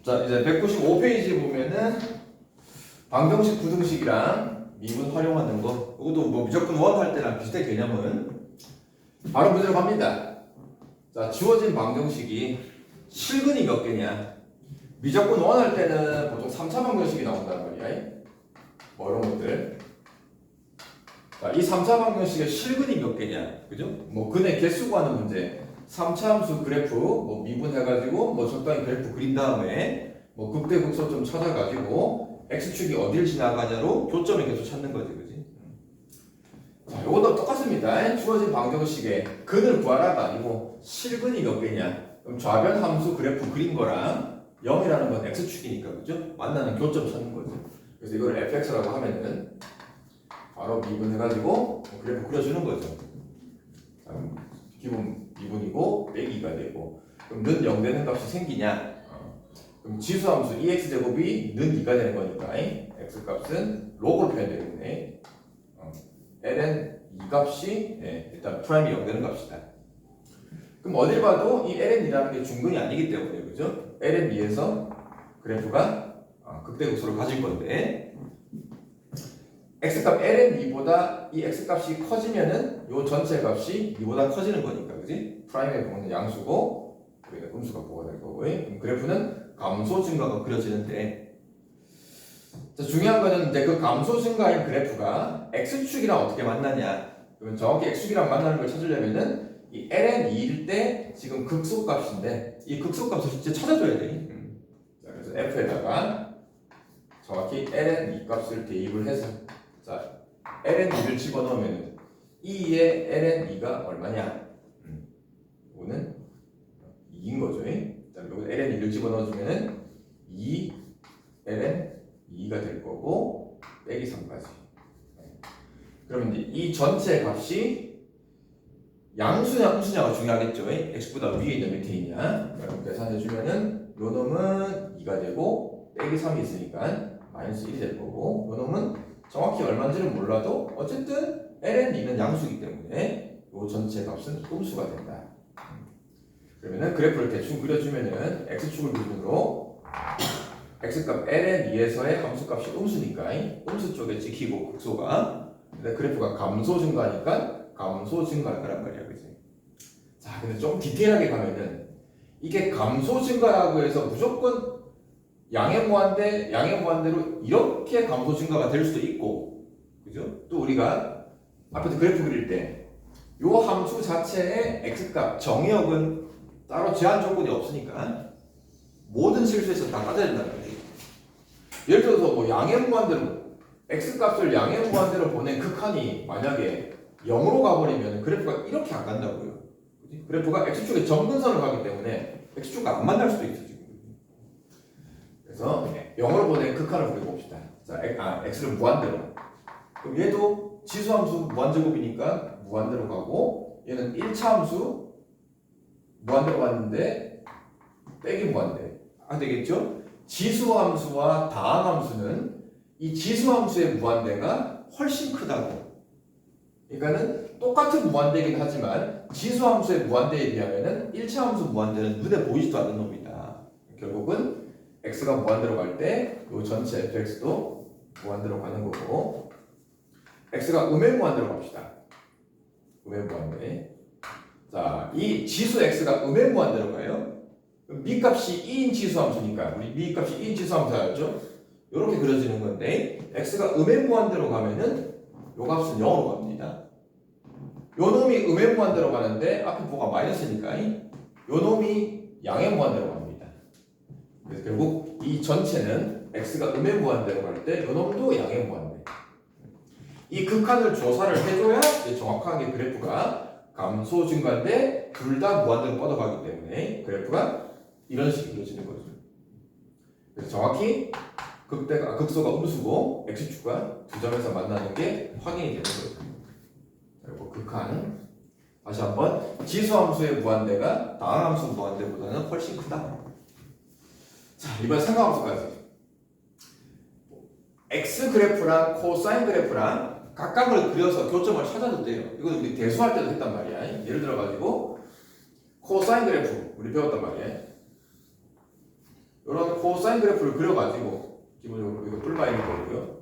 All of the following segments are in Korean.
자, 이제 195페이지 보면은 방정식, 부등식이랑 미분 활용하는 거. 이것도 뭐 무조건 원 할 때랑 비슷해 개념은. 바로 문제로 갑니다. 자, 주어진 방정식이 실근이 몇 개냐? 미적분 원 할 때는 보통 3차 방정식이 나온단 말이야. 뭐 이런 것들. 자, 이 3차 방정식의 실근이 몇 개냐? 그죠? 뭐 근의 개수 구하는 문제. 3차 함수 그래프 뭐 미분해가지고 뭐 적당히 그래프 그린 다음에 뭐 극대 극소점 찾아가지고 x축이 어딜 지나가냐로 교점의 개수 찾는 거지, 그지? 자, 요것도 똑같습니다. 주어진 방정식에 근을 구하라가 아니고 실근이 몇 개냐? 그럼 좌변 함수 그래프 그린 거랑 0이라는 건 x축이니까, 그죠? 만나는 교점 찾는 거죠. 그래서 이걸 fx라고 하면은 바로 미분해가지고 그래프 그려주는 거죠. 자, 기본 미분이고 빼기가 되고, 그럼 는 0 되는 값이 생기냐? 그럼 지수함수 2x제곱이 는 2가 되는 거니까 x값은 로그로 표현되겠네. ln 2값이 일단 프라임이 0 되는 값이다. 그럼 어딜 봐도 이 ln2라는 게 중근이 아니기 때문에, 그죠? ln2에서 그래프가 극대극소를 가질 건데, x값 ln2보다 이 x값이 커지면은 요 전체 값이 2보다 커지는 거니까, 그지? 프라임의 부분은 양수고 우리가 음수가 뭐가 될 거고, 그럼 그래프는 감소 증가가 그려지는데, 자, 중요한 거는 이제 그 감소 증가인 그래프가 x축이랑 어떻게 만나냐? 그러면 정확히 x축이랑 만나는 걸 찾으려면은 이 ln2일 때 지금 극소값인데 이 극소값을 실제 찾아줘야 돼. 자, 그래서 f에다가 정확히 ln2 값을 대입을 해서, 자, ln2를 집어넣으면 2의 ln2가 얼마냐? 이거는 2인 거죠. 자, 여기 ln2를 집어넣어주면은 2 ln2가 될 거고 빼기 3까지. 그러면 이제 이 전체 값이 양수냐 음수냐가 중요하겠죠. x보다 위에 있냐 밑에 있냐. 그럼 계산해주면은 요 놈은 2가 되고 빼기 3이 있으니까 마이너스 1이 될 거고, 요 놈은 정확히 얼마인지는 몰라도 어쨌든 ln2는 양수이기 때문에 요 전체 값은 음수가 된다. 그러면은 그래프를 대충 그려주면은 x축을 기준으로 x값 ln2에서의 함수값이 음수니까 음수 쪽에 찍히고 극소가, 근데 그래프가 감소 증가니까 감소 증가할 거란 말이야, 그지? 자, 근데 좀 디테일하게 가면은 이게 감소 증가라고 해서 무조건 양의 무한대로 이렇게 감소 증가가 될 수도 있고, 그죠? 또 우리가 앞에서 그래프 그릴 때 요 함수 자체의 x값 정의역은 따로 제한 조건이 없으니까 모든 실수에서 다 따져야 된다는 거지. 예를 들어서 뭐 양의 무한대로 x값을 양의 무한대로 보낸 극한이 만약에 0으로 가버리면 그래프가 이렇게 안 간다고요. 그치? 그래프가 x축의 점근선을 가기 때문에 x축과 안 만날 수도 있어 지금. 그래서 0으로 보낸 극한을 그려봅시다. 자, x를 무한대로. 그럼 얘도 지수함수 무한제곱이니까 무한대로 가고, 얘는 1차 함수 무한대로 갔는데 빼기 무한대 되겠죠? 지수함수와 다항함수는 이 지수함수의 무한대가 훨씬 크다고. 그러니까는 똑같은 무한대이긴 하지만 지수함수의 무한대에 비하면은 1차 함수 무한대는 눈에 보이지도 않는 놈이다. 결국은 x가 무한대로 갈 때 이 전체 fx도 무한대로 가는 거고, x가 음의 무한대로 갑시다. 음의 무한대. 자, 이 지수 x가 음의 무한대로 가요. 미값이 2인 지수함수니까 우리 미값이 2인 지수함수였죠? 이렇게 그려지는 건데, x가 음의 무한대로 가면은 요 값은 0으로 갑니다. 요 놈이 음의 무한대로 가는데 앞에 뭐가 마이너스니까 요 놈이 양의 무한대로 갑니다. 그래서 결국 이 전체는 x가 음의 무한대로 갈 때 요 놈도 양의 무한대. 이 극한을 조사를 해줘야 정확하게 그래프가 감소 증가인데 둘 다 무한대로 뻗어가기 때문에 그래프가 이런 식으로 그려지는 거죠. 그래서 정확히 극소가 음수고 x축과 두 점에서 만나는 게 확인이 되는 거죠. 그리고 극한, 다시 한번 지수함수의 무한대가 다항함수 무한대보다는 훨씬 크다. 자, 이번 삼각함수까지. x 그래프랑 코사인 그래프랑 각각을 그려서 교점을 찾아도 돼요. 이건 우리 대수할 때도 했단 말이야. 예를 들어가지고 코사인 그래프 우리 배웠단 말이야. 이런 코사인 그래프를 그려가지고 기본적으로 이거 뿔마이는 거고요.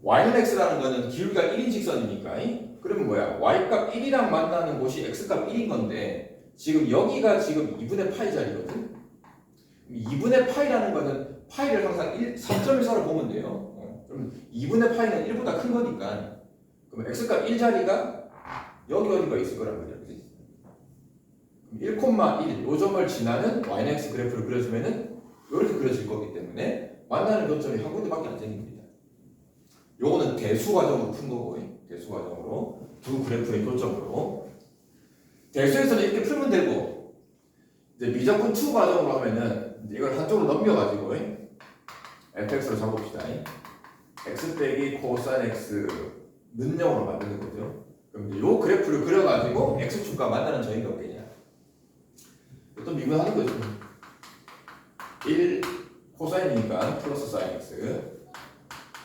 y는 x라는 거는 기울기가 1인 직선이니까 그러면 뭐야? y값 1이랑 만나는 곳이 x값 1인 건데 지금 여기가 지금 2분의 파이 자리거든? 2분의 파이라는 거는 파이를 항상 3.14로 보면 돼요. 그럼 2분의 파이는 1보다 큰 거니까 그럼 x값 1 자리가 여기 어디가 있을 거란 말이야. 그치? 1,1 요 점을 지나는 y는 x 그래프를 그려주면은 이렇게 그려질 거기 때문에 만나는 교점이 한 군데밖에 안 생깁니다. 요거는 대수 과정으로 푼 거고 대수 과정으로 두 그래프의 교점으로 대수에서는 이렇게 풀면 되고 이제 미적분 2 과정으로 하면은 이걸 한쪽으로 넘겨가지고 fx로 잡읍시다. x 빼기 코사인 x 는영으로 만드는 거죠. 그럼 이제 요 그래프를 그려가지고 x축과 만나는 점이 몇 개냐? 또 미분하는 거죠. 1 코사인이니까 플러스 사인 x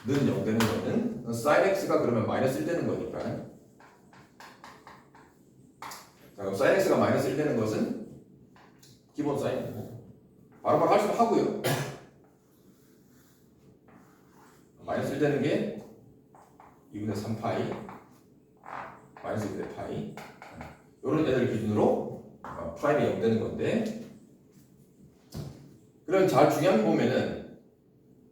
는 0 되는 거는 sin x가 그러면 마이너스 1 되는 거니까 자 그럼 sin x가 마이너스 1 되는 것은 기본 사인이고 바로바로 할 수 하고요. 마이너스 1 되는 게 2분의 3파이 마이너스 2분의 파이 이런 애들 기준으로 프라임이 0 되는 건데 그럼 잘 중요한 거 보면은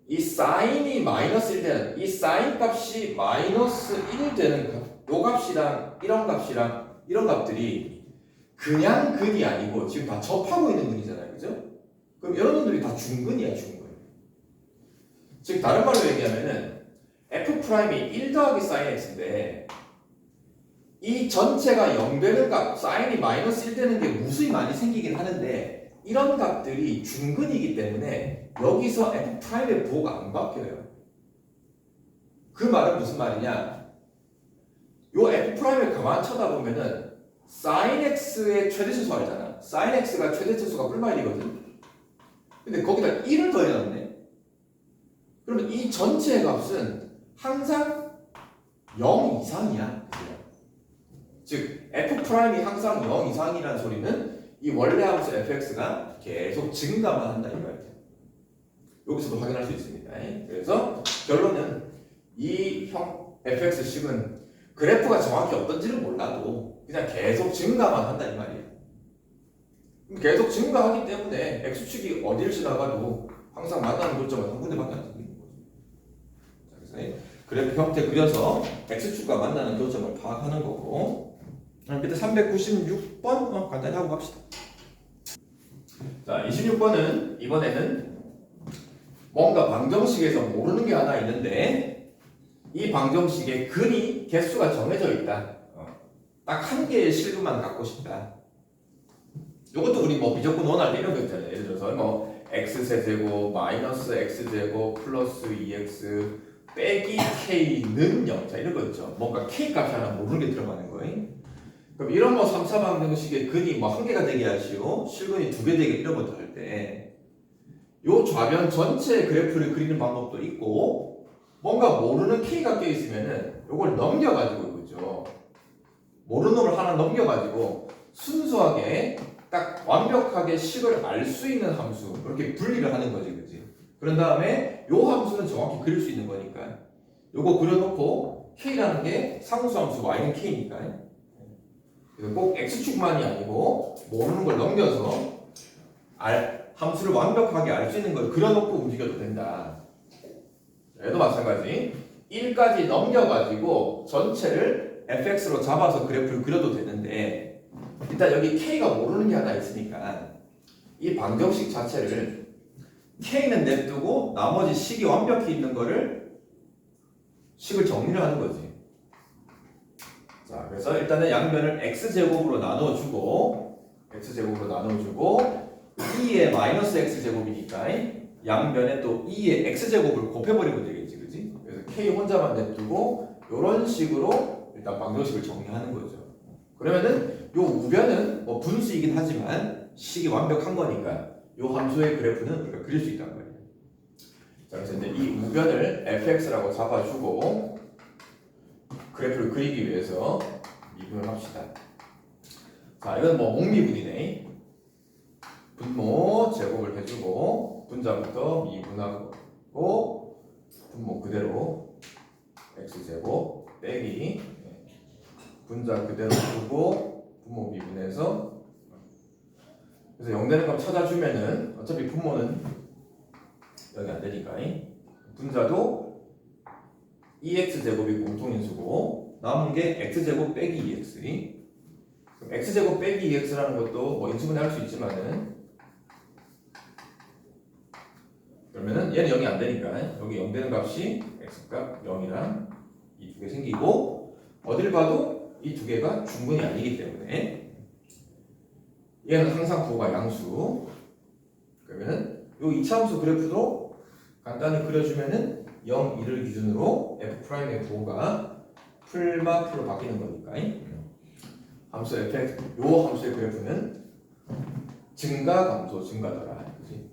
이 사인이 마이너스 1 되는 이 사인 값이 마이너스 1 되는 요 값이랑 이런 값이랑 이런 값들이 그냥 근이 아니고 지금 다 접하고 있는 근이잖아요. 그죠? 그럼 이런 놈들이 다 중근이야, 중근. 즉 다른 말로 얘기하면은 f 프라임이 1 더하기 사인 x인데 이 전체가 0 되는 값, 사인이 마이너스 1 되는 게 무수히 많이 생기긴 하는데 이런 값들이 중근이기 때문에 여기서 f 프라임의 부호가 안 바뀌어요. 그 말은 무슨 말이냐? 요 f 프라임을 가만 쳐다보면은 sin x의 최대치수 알잖아. sin x가 최대치수가 뿔마일이거든. 근데 거기다 1을 더해놨네. 그러면 이 전체의 값은 항상 0 이상이야. 즉 f 프라임이 항상 0 이상이라는 소리는 이 원래 함수 fx가 계속 증가만 한다 이 말이죠. 여기서도 확인할 수 있습니다. 그래서 결론은 이 형 fx식은 그래프가 정확히 어떤지는 몰라도 그냥 계속 증가만 한다 이 말이에요. 계속 증가하기 때문에 x축이 어디를 지나가도 항상 만나는 교점은 한 군데밖에 안 생기는 거죠. 그래서 그래프 형태 그려서 x축과 만나는 교점을 파악하는 거고 밑에 396번 간단히 하고 갑시다. 자, 26번은 이번에는 뭔가 방정식에서 모르는 게 하나 있는데 이 방정식의 근이 개수가 정해져 있다. 딱 한 개의 실근만 갖고 싶다. 이것도 우리 뭐 미적분 원할 때 이런 거 있잖아요. 예를 들어서 뭐 x세제곱 마이너스 x제곱 플러스 2x 빼기 k는 0. 자 이런 거 있죠. 뭔가 k 값이 하나 모르는 게 들어가는 거예요. 그럼 이런 뭐 3차 방정식의 근이 뭐 한 개가 되게 하시오 실근이 두 개 되게 이런 것도 할 때 요 좌변 전체 그래프를 그리는 방법도 있고 뭔가 모르는 k가 껴 있으면은 요걸 넘겨가지고 그죠 모르는 놈을 하나 넘겨가지고 순수하게 딱 완벽하게 식을 알 수 있는 함수 이렇게 분리를 하는 거지 그지 그런 다음에 요 함수는 정확히 그릴 수 있는 거니까 요거 그려놓고 k라는 게 상수함수 y는 k니까 꼭 x축만이 아니고 모르는 걸 넘겨서 함수를 완벽하게 알 수 있는 걸 그려놓고 움직여도 된다. 얘도 마찬가지 1까지 넘겨가지고 전체를 fx로 잡아서 그래프를 그려도 되는데 일단 여기 k가 모르는 게 하나 있으니까 이 방정식 자체를 k는 냅두고 나머지 식이 완벽히 있는 거를 식을 정리를 하는 거지. 자, 그래서 일단은 양변을 x제곱으로 나눠주고 2의 마이너스 x제곱이니까 양변에 또 2의 x제곱을 곱해버리면 되겠지 그지? 그래서 k 혼자만 냅두고 이런 식으로 일단 방정식을 정리하는 거죠. 그러면은 요 우변은 뭐 분수이긴 하지만 식이 완벽한 거니까 요 함수의 그래프는 우리가 그릴 수 있단 말이에요. 자, 그래서 이제 이 우변을 fx라고 잡아주고 그래프를 그리기 위해서 미분을 합시다. 자, 이건 뭐 목미분이네. 분모 제곱을 해주고 분자부터 미분하고 분모 그대로 x제곱 빼기 분자 그대로 두고 분모 미분해서 그래서 0 되는 거 찾아주면은 어차피 분모는 여기 안 되니까 분자도 2x제곱이 공통인수고 남은 게 x제곱 빼기 2x. 그럼 x제곱 빼기 2x라는 것도 뭐 인수분해 할 수 있지만은 그러면은 얘는 0이 안 되니까 여기 0 되는 값이 x값 0이랑 이 두 개 생기고 어딜 봐도 이 두 개가 중분이 아니기 때문에 얘는 항상 부호가 양수. 그러면은 요 이차함수 그래프도 간단히 그려주면은 0, 2를 기준으로 f'의 부호가 풀마 풀로 바뀌는 거니까 함수 fx 요 함수의 그래프는 증가 감소 증가더라. 그치?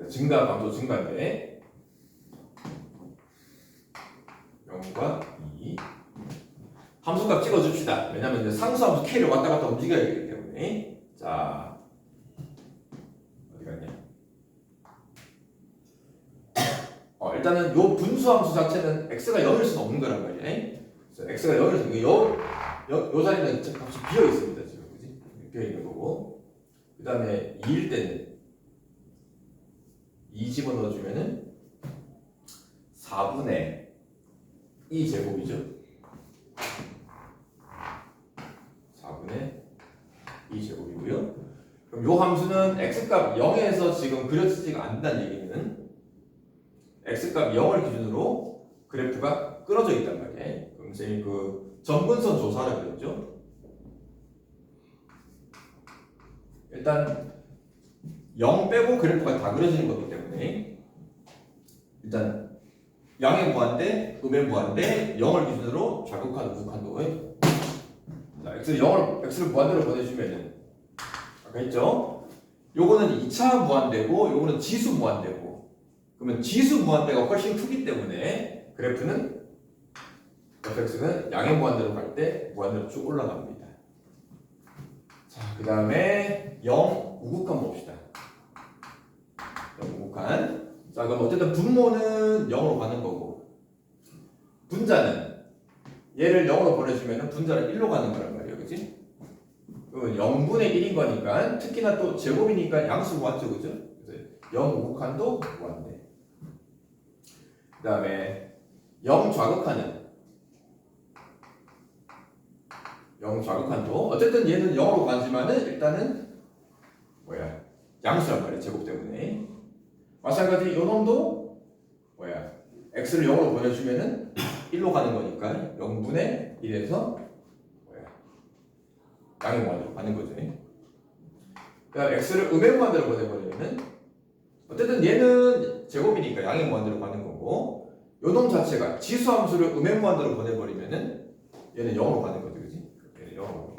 증가 감소 증가인데 0과 2 함수값 찍어줍시다. 왜냐면 이제 상수함수 k를 왔다 갔다 움직여야 되기 때문에 자 어디 갔냐? 일단은 요 분수함수 자체는 x가 0일 수는 없는 거란 말이야. 그래서 x가 0일 수는 요 자리는 값이 비어 있습니다 지금 그지? 비어 있는 거고 그 다음에 2일 때는 2 집어넣어주면은 4분의 2 제곱이죠. 4분의 2 제곱이고요. 그럼 요 함수는 x값 0에서 지금 그려지지가 않는다는 얘기는 x값 0을 기준으로 그래프가 끊어져 있단 말이에요. 그럼 선생님이 그 점근선 조사라 그랬죠. 일단 0 빼고 그래프가 다 그려지는 거기 때문에 일단 양의 무한대, 음의 무한대, 0을 기준으로 좌극한, 우극한도 자, x를 무한대로 보내주면은 아까 했죠? 요거는 2차 무한대고 요거는 지수 무한대고 그러면 지수 무한대가 훨씬 크기 때문에 그래프는 fx는 양의 무한대로 갈 때 무한대로 쭉 올라갑니다. 자, 그 다음에 0 우극한 봅시다. 0 우극한 자 그럼 어쨌든 분모는 0으로 가는 거고 분자는 얘를 0으로 보내주면 분자는 1로 가는 거란 말이에요. 그치? 그러면 0분의 1인 거니까 특히나 또 제곱이니까 양수 무한죠. 그죠? 그래서 0 우극한도 무한대. 그 다음에 0 좌극한은 0 좌극한도 어쨌든 얘는 0으로 가지만은 일단은 양수란 말이에요. 제곱 때문에 마찬가지 요 놈도 x를 0으로 보내주면은 1로 가는 거니까 0분의 1에서 양의 무한대로 가는 거죠. 그다음 x를 음의 무한대로 보내버리면은 어쨌든 얘는 제곱이니까 양의 무한대로 가는 거고 요 놈 자체가 지수함수를 음의 무한대로 보내버리면은 얘는 0으로 가는 거죠. 그지? 얘는 0으로.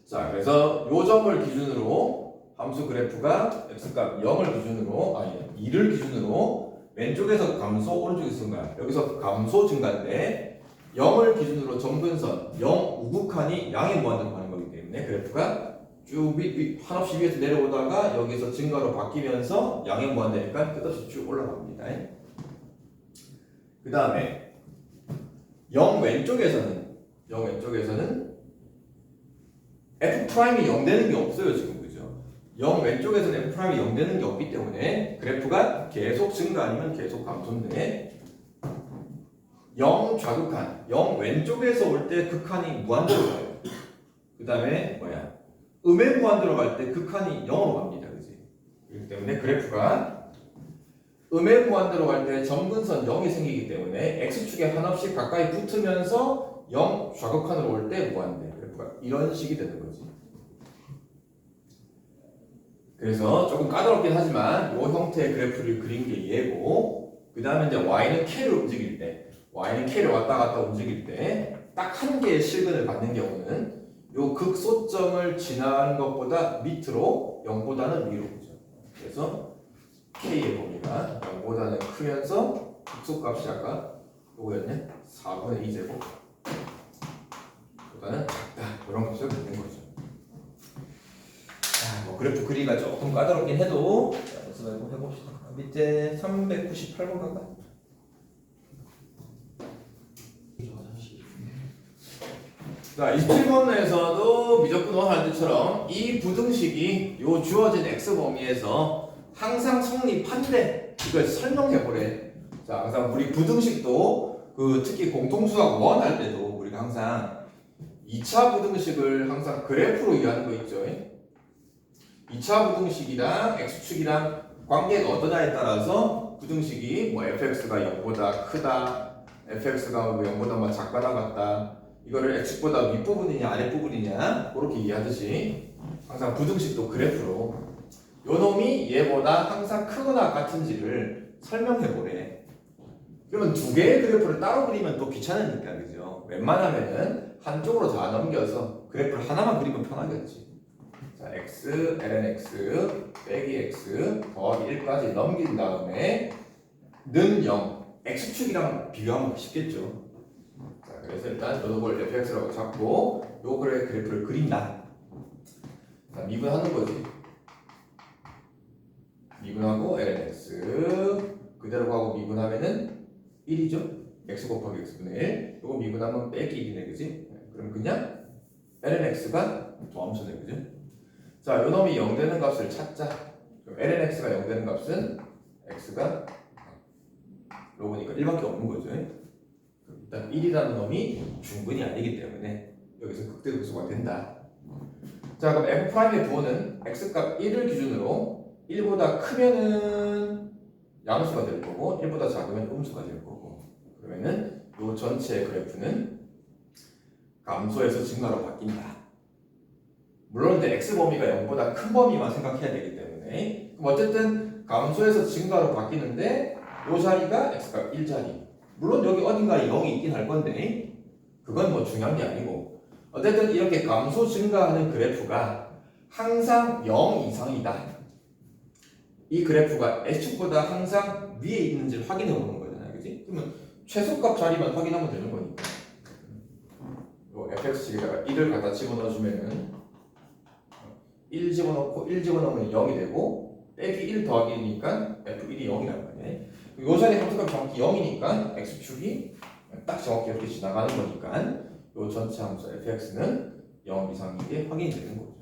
자, 그래서 요 점을 기준으로 함수 그래프가 x값 0을 기준으로 2를 기준으로 왼쪽에서 감소 오른쪽에서 증가 여기서 감소 증가인데 0을 기준으로 점근선 0 우극한이 양의 무한대로 가는 거기 때문에 그래프가 쭉 한없이 위에서 내려오다가 여기서 증가로 바뀌면서 양의 무한대니까 끝없이 쭉 올라갑니다. 그 다음에 0 왼쪽에서는 f'이 0 되는 게 없어요 지금. 0 왼쪽에서는 f'이 0 되는 게 없기 때문에 그래프가 계속 증가 아니면 계속 감소인데 0 좌극한 0 왼쪽에서 올 때 극한이 무한대로 가요. 그 다음에 음의 무한대로 갈 때 극한이 0으로 갑니다. 그지? 그렇기 때문에 그래프가 음의 무한대로 갈 때 점근선 0이 생기기 때문에 x축에 한없이 가까이 붙으면서 0 좌극한으로 올 때 무한대 그래프가 이런 식이 되는 거지. 그래서 조금 까다롭긴 하지만 이 형태의 그래프를 그린 게 얘고 그 다음에 이제 y는 k를 움직일 때 y는 k를 왔다 갔다 움직일 때 딱 한 개의 실근을 받는 경우는 요 극소점을 지나는 것보다 밑으로 0보다는 위로 오죠. 그래서 k의 범위가 0보다는 크면서 극소값이 아까 누구였냐? 4분의 2제곱 보다는 작다. 그런 값을 갖는 거죠. 자, 뭐 그래프 그리기가 조금 까다롭긴 해도 자, 연습 해봅시다. 밑에 398번 갈까? 자, 27번에서도 미적분 원할 때처럼 이 부등식이 요 주어진 x 범위에서 항상 성립한대. 이걸 설명해보래. 자, 항상 우리 부등식도 특히 공통수학 원 할 때도 우리가 항상 2차 부등식을 항상 그래프로 이해하는 거 있죠. 2차 부등식이랑 x축이랑 관계가 어떠냐에 따라서 부등식이 뭐 fx가 0보다 크다, fx가 0보다 뭐 작거나 같다, 이거를 x축보다 윗부분이냐 아랫부분이냐 그렇게 이해하듯이 항상 부등식도 그래프로 요 놈이 얘보다 항상 크거나 같은지를 설명해보래. 그러면 두 개의 그래프를 따로 그리면 또 귀찮으니까, 그죠? 웬만하면은 한쪽으로 다 넘겨서 그래프를 하나만 그리면 편하겠지. 자, x, ln x, 빼기 x, 더하기 1까지 넘긴 다음에 는 0, x축이랑 비교하면 쉽겠죠. 자, 그래서 일단 요걸 fx라고 잡고 요 그래프를 그린다. 자, 미분하는 거지. 미분하고 ln x 그대로 가고 미분하면은 1이죠. x 곱하기 x분의 1. 요거 미분하면 빼기 1이네, 그지? 그럼 그냥 ln x가 도함수네, 그죠? 자, 요 놈이 0 되는 값을 찾자. 그럼 ln x가 0 되는 값은 x가 요거니까 1밖에 없는 거죠. 일단 1이라는 놈이 중근이 아니기 때문에 여기서 극대극소가 된다. 자, 그럼 f'의 부호는 x값 1을 기준으로 1보다 크면은 양수가 될 거고 1보다 작으면 음수가 될 거고, 그러면은 요 전체 그래프는 감소해서 증가로 바뀐다. 물론 이제 x 범위가 0보다 큰 범위만 생각해야 되기 때문에 그럼 어쨌든 감소해서 증가로 바뀌는데 요 자리가 x값 1자리. 물론 여기 어딘가에 0이 있긴 할 건데 그건 뭐 중요한 게 아니고 어쨌든 이렇게 감소 증가하는 그래프가 항상 0 이상이다. 이 그래프가 x축보다 항상 위에 있는지를 확인해 보는 거잖아요, 그지? 그러면 최소값 자리만 확인하면 되는 거니까. 요 fx식에다가 1을 갖다 집어넣어 주면은 1 집어넣고 1 집어넣으면 0이 되고 빼기 1 더하기 1이니까 f1이 0이란 말이에요. 요 자리 함수값 정확히 0이니까 x축이 딱 정확히 이렇게 지나가는 거니까 요 전체 함수 fx는 0 이상이게 확인이 되는 거죠.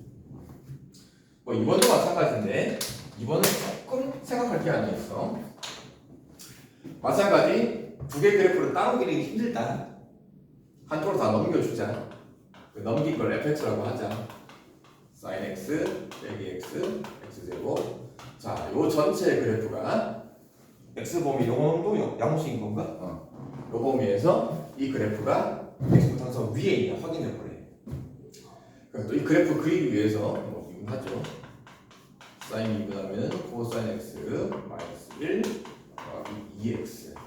뭐 이번도 마찬가지인데 이번은 조금 생각할 게 하나 있어. 마찬가지 두 개 그래프를 따로 그리기 힘들다. 한쪽으로 다 넘겨주자. 넘긴 걸 fx라고 하자. sin x 빼기 x x제곱. 자, 요 전체 그래프가 x 범위 요놈도 양수인 건가? 요 범위에서 이 그래프가 x부터 항상 위에 있냐 확인해 보래. 그럼 또 이 그래프 그리기 위해서 뭐 미분하죠. sin 미분하면 cosine x 마이너스 1 더하기 2x.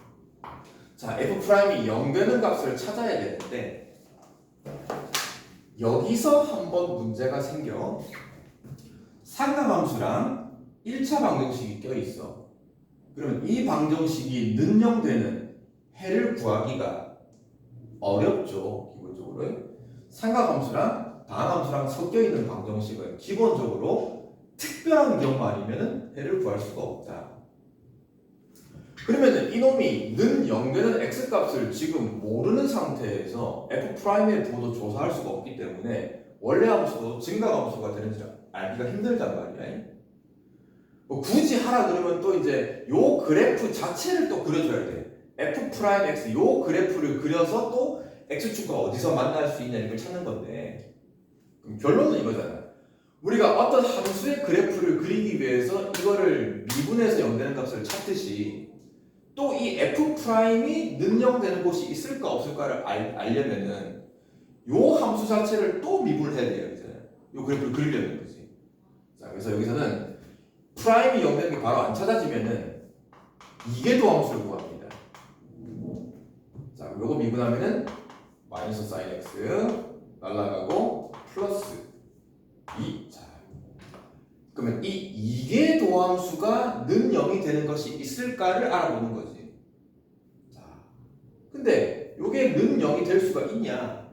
자, f'이 0 되는 값을 찾아야 되는데 여기서 한번 문제가 생겨. 상가함수랑 1차 방정식이 껴있어. 그러면 이 방정식이 능령되는 해를 구하기가 어렵죠. 기본적으로 삼각함수랑 다항함수랑 섞여있는 방정식은 기본적으로 특별한 경우 아니면 해를 구할 수가 없다. 그러면 이놈이 는 0 되는 x값을 지금 모르는 상태에서 f'의 부호도 조사할 수가 없기 때문에 원래 함수도 증가함수가 되는지 알기가 힘들단 말이야. 뭐 굳이 하라 그러면 또 이제 요 그래프 자체를 또 그려줘야 돼. f'x 요 그래프를 그려서 또 x축과 어디서 만날 수 있냐 이걸 찾는 건데, 그럼 결론은 이거잖아. 우리가 어떤 함수의 그래프를 그리기 위해서 이거를 미분해서 0 되는 값을 찾듯이 또 이 f'이 능령되는 곳이 있을까 없을까를 알려면은 요 함수 자체를 또 미분을 해야 돼요. 이제 요 그래프를 그리려는 거지. 자, 그래서 여기서는 프라임이 0 되는 게 바로 안 찾아지면은 이게 도함수를 구합니다. 자, 요거 미분하면은 마이너스 sin x 날라가고 플러스 2. 자, 그러면 이게 도함수가 는 0이 되는 것이 있을까를 알아보는 거지. 자, 근데 요게 는 0이 될 수가 있냐?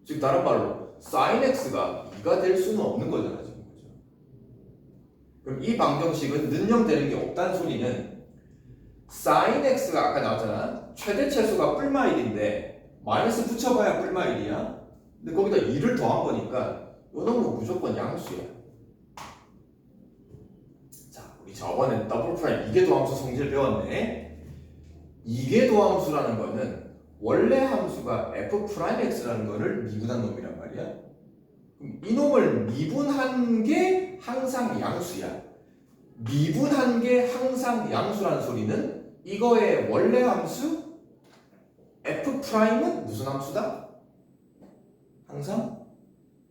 즉 다른 말로 sin x가 2가 될 수는 없는 거잖아 지금. 그죠? 그럼 이 방정식은 능용되는 게 없다는 소리는 sin x가 아까 나왔잖아. 최대체수가 뿔마 1인데 마이너스 붙여봐야 뿔마 1이야. 근데 거기다 2를 더한 거니까 요 놈은 무조건 양수야. 자, 우리 저번에 더블 프라임 이계도함수 성질 배웠네. 이계도함수라는 거는 원래 함수가 f 프라임 x라는 거를 미분한 놈이란 말이야. 그럼 이 놈을 미분한 게 항상 양수야. 미분한 게 항상 양수라는 소리는 이거의 원래 함수 f 프라임은 무슨 함수다? 항상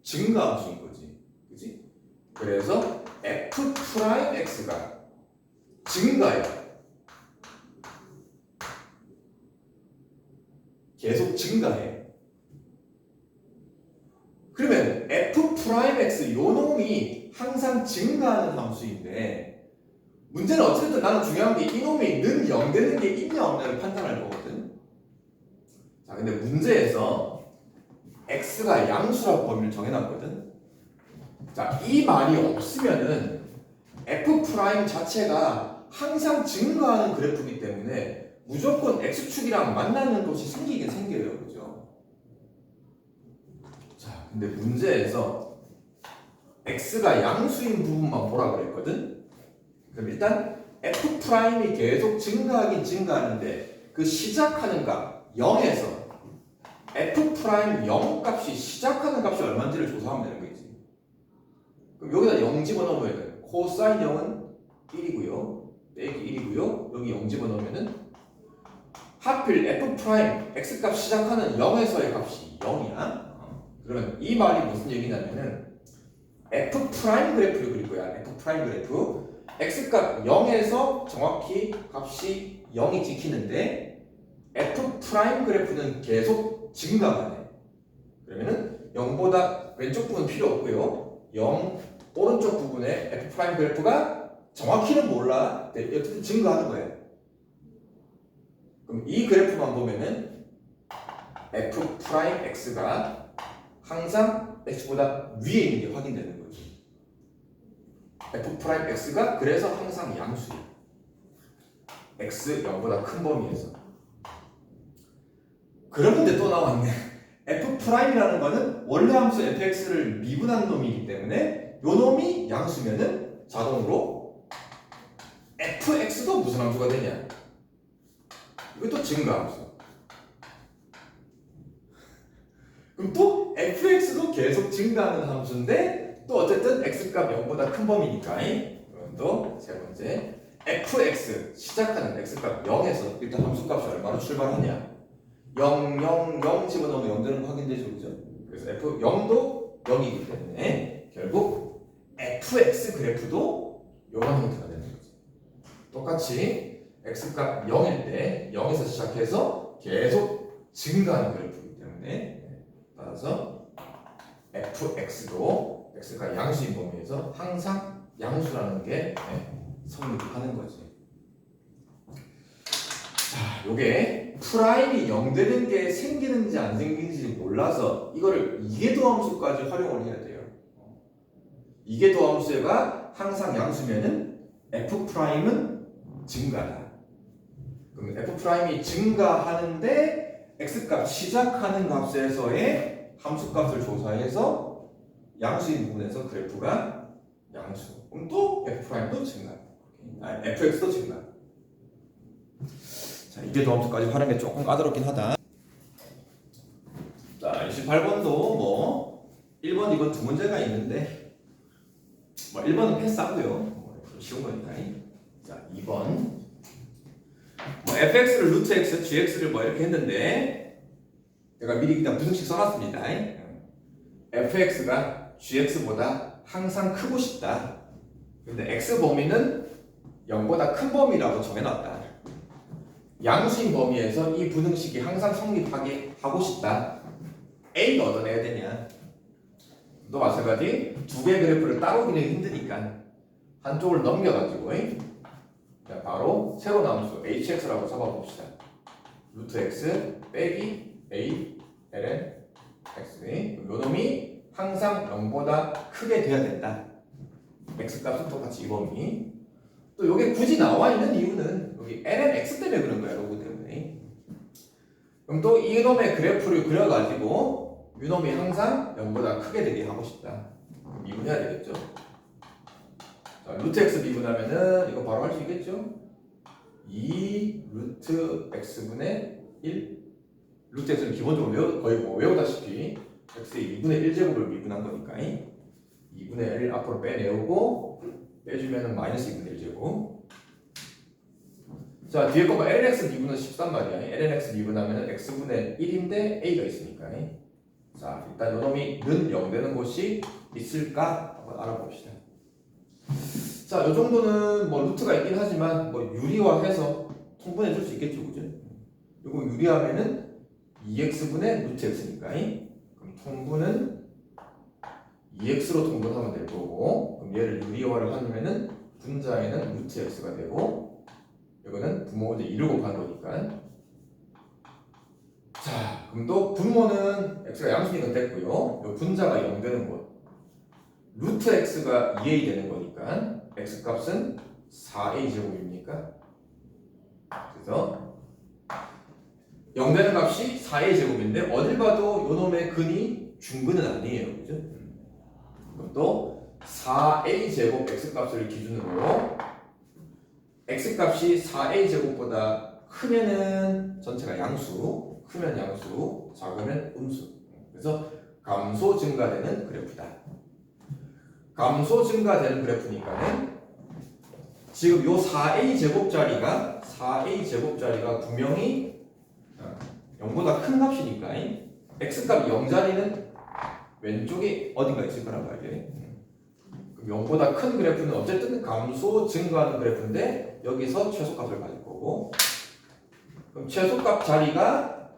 증가함수인 거지. 그지? 그래서 f 프라임 x가 증가야. 계속 증가해. 그러면 f 프라임 x 요 놈이 항상 증가하는 함수인데 문제는 어쨌든 나는 중요한 게 이 놈이 는 0 되는 게 있냐 없냐를 판단할 거거든. 자, 근데 문제에서 x가 양수라고 범위를 정해놨거든. 자, 이 말이 없으면은 f 프라임 자체가 항상 증가하는 그래프이기 때문에 무조건 x축이랑 만나는 것이 생기긴 생겨요. 그죠? 자, 근데 문제에서 x가 양수인 부분만 보라 그랬거든. 그럼 일단 f 프라임이 계속 증가하긴 증가하는데 그 시작하는 값 0에서 f 프라임 0 값이 시작하는 값이 얼마인지를 조사하면 되는 거지. 그럼 여기다 0 집어넣으면 돼. 코사인 0은 1이고요. 빼기 1이고요. 여기 0 집어넣으면은 하필 f 프라임 x 값 시작하는 0에서의 값이 0이야. 그러면 이 말이 무슨 얘기냐면은 f 프라임 그래프를 그릴 거야. f 프라임 그래프. x 값 0에서 정확히 값이 0이 찍히는데 f 프라임 그래프는 계속 증가하네. 그러면은 0보다 왼쪽 부분 필요 없고요. 0 오른쪽 부분에 f 프라임 그래프가 정확히는 몰라. 어쨌든 증가하는 거야. 그럼 이 그래프만 보면은 f 프라임 x가 항상 x보다 위에 있는 게 확인되는 거지. f 프라임 x가 그래서 항상 양수야. x 0보다 큰 범위에서. 그런데 또 나왔네. f 프라임이라는 거는 원래 함수 fx를 미분한 놈이기 때문에 요 놈이 양수면은 자동으로 fx도 무슨 함수가 되냐? 이것도 증가함수. 그럼 또 fx도 계속 증가하는 함수인데 또 어쨌든 x값 0보다 큰 범위니까 그럼 또 세 번째 fx 시작하는 x값 0에서 일단 함수값이 얼마로 출발하냐? 0, 0, 0 집어넣으면 0 되는 거 확인되죠, 그죠? 그래서 f 0도 0이기 때문에 결국 fx 그래프도 이런 형태가 되는 거지. 똑같이 x값 0일 때 0에서 시작해서 계속 증가하는 그래프이기 때문에 따라서 fx도 x가 양수인 범위에서 항상 양수라는 게 성립하는 거지. 자, 요게 프라임이 0 되는 게 생기는지 안 생기는지 몰라서 이거를 이계도함수까지 활용을 해야 돼요. 이계도함수가 항상 양수면은 f 프라임은 증가다. 그럼 f 프라임이 증가하는데 x 값 시작하는 값에서의 함수 값을 조사해서 양수인 부분에서 그래프가 양수. 그럼 또 f 프라임도 증가. fx도 증가. 자, 이계도함수까지 활용이 조금 까다롭긴 하다. 자, 28번도 뭐 1번, 2번 두 문제가 있는데 뭐 1번은 패스하고요. 좀 쉬운 거니까. 자, 2번 뭐 fx를 루트 x, gx를 뭐 이렇게 했는데 제가 미리 그냥 부등식 써놨습니다. fx가 gx보다 항상 크고 싶다. 근데 x 범위는 0보다 큰 범위라고 정해놨다. 양수인 범위에서 이 부등식이 항상 성립하게 하고 싶다. A가 얻어내야 되냐? 또 마찬가지 두 개의 그래프를 따로 그리기 힘드니까 한쪽을 넘겨가지고 자, 바로 새로운 함수 hx라고 잡아봅시다. 루트 x 빼기 a ln x. 요 놈이 항상 0보다 크게 돼야 된다. x값은 똑같이 이 범위. 또 요게 굳이 나와 있는 이유는 여기 ln x 때문에 그런 거야. 로그 때문에. 그럼 또 이 놈의 그래프를 그려가지고 이 놈이 항상 0보다 크게 되게 하고 싶다. 미분해야 되겠죠. 자, 루트 x 미분하면은 이거 바로 할 수 있겠죠. 2 루트 x분의 1. 루트 x는 기본적으로 거의 뭐 외우다시피 x의 2분의 1제곱을 미분한 거니까 2분의 1 앞으로 빼내오고 빼주면은 마이너스 2분의 1제곱. 자, 뒤에 거가 lnx 미분은 13 말이야. lnx 미분하면은 x분의 1인데 a가 있으니까. 자, 일단 요놈이 는 0 되는 곳이 있을까 한번 알아봅시다. 자, 요 정도는 뭐 루트가 있긴 하지만 뭐 유리화해서 통분해 줄 수 있겠죠, 그죠? 요거 유리하면은 2x분의 루트 x니까. 그럼 통분은 2x로 통분하면 될 거고, 그럼 얘를 유리화를 하면은 분자에는 루트 x가 되고, 이거는 분모가 이제 2를 곱한 거니까. 자, 그럼 또 분모는 x가 양수니까 됐고요. 요 분자가 0 되는 곳. 루트 x가 2a 되는 거니까 x 값은 4a 제곱입니까? 그래서 0 되는 값이 4a 제곱인데 어딜 봐도 요 놈의 근이 중근은 아니에요. 그죠? 그럼 또 4a 제곱 x 값을 기준으로 x 값이 4a 제곱보다 크면은 전체가 양수, 크면 양수, 작으면 음수. 그래서 감소 증가되는 그래프다. 감소 증가되는 그래프니까는 지금 요 4a 제곱짜리가 분명히 0보다 큰 값이니까 x값 0자리는 왼쪽에 어딘가 있을 거란 말이에요. 그럼 0보다 큰 그래프는 어쨌든 감소 증가하는 그래프인데 여기서 최소값을 가질 거고, 그럼 최소값 자리가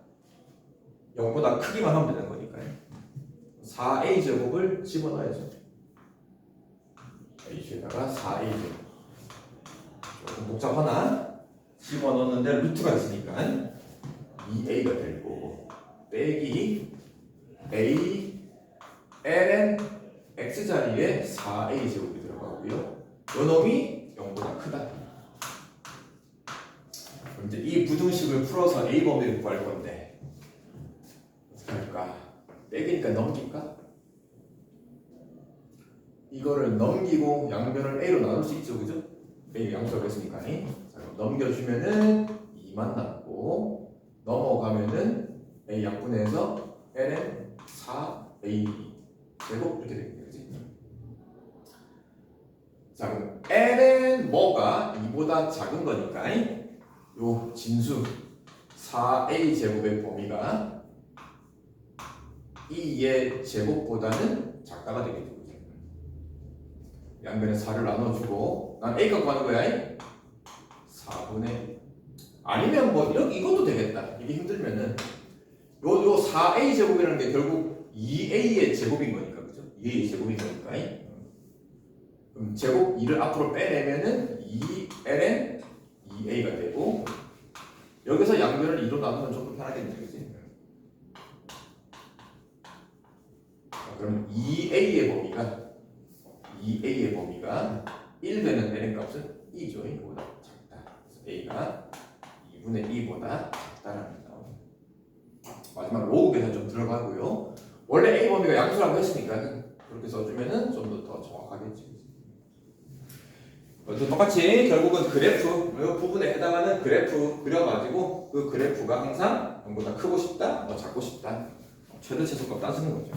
0보다 크기만 하면 되는 거니까요. 4a 제곱을 집어넣어야죠. H에다가 4a 제곱. 조금 복잡하나? 집어넣었는데 루트가 있으니까 2a가 될 거고, 빼기 a ln x 자리에 4a 제곱이 들어가고요. 요 놈이 0보다 크다. 그럼 이제 이 부등식을 풀어서 a 범위를 구할 건데 어떻게 할까? 빼기니까 넘길까? 이거를 넘기고 양변을 a로 나눌 수 있죠, 그죠? a 양수가 있으니까. 자, 그럼 넘겨주면은 2만 남고, 넘어가면은 a 약분해서 ln 4a 제곱 이렇게 되겠네요, 그지? 자, 그럼 ln 뭐가 2보다 작은 거니까 요 진수 4a 제곱의 범위가 2의 제곱보다는 작다가 되겠죠. 양변에 4를 나눠주고 난 a 갖고 하는 거야. 4분의 아니면 뭐 이것도 되겠다. 이게 힘들면은 요 4a 제곱이라는 게 결국 2a의 제곱인 거니까, 그죠? 2a의 제곱인 거니까. 그럼 제곱 2를 앞으로 빼내면은 2ln 2a가 되고, 여기서 양변을 2로 나누면 좀 더 편하겠네, 그지? 그럼 2a의 범위가 1 되는 ln 값은 2죠. 이거보다 작다. 그래서 a가 2분의 2보다 작다라는 게 나옵니다. 마지막 로그 계산 좀 들어가고요. 원래 a 범위가 양수라고 했으니까 그렇게 써주면은 좀 더 정확하겠지. 똑같이 결국은 그래프, 이 부분에 해당하는 그래프 그려가지고 그 그래프가 항상 0보다 크고 싶다, 작고 싶다, 최대 최소값 따지는 거죠.